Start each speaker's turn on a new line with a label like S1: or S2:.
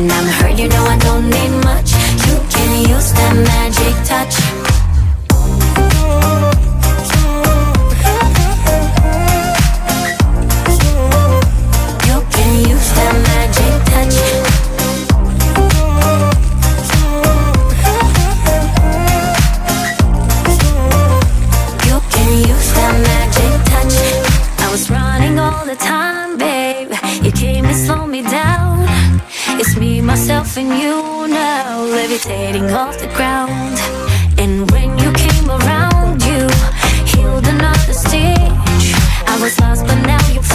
S1: when I'm hurt, you know I don't need much. You can use that magic touch. You can use that magic touch. You can use that magic touch. I was running all the time, babe. You came and slowed me down. It's me, myself, and you now, levitating off the ground. And when you came around, you healed another stitch. I was lost, but now you're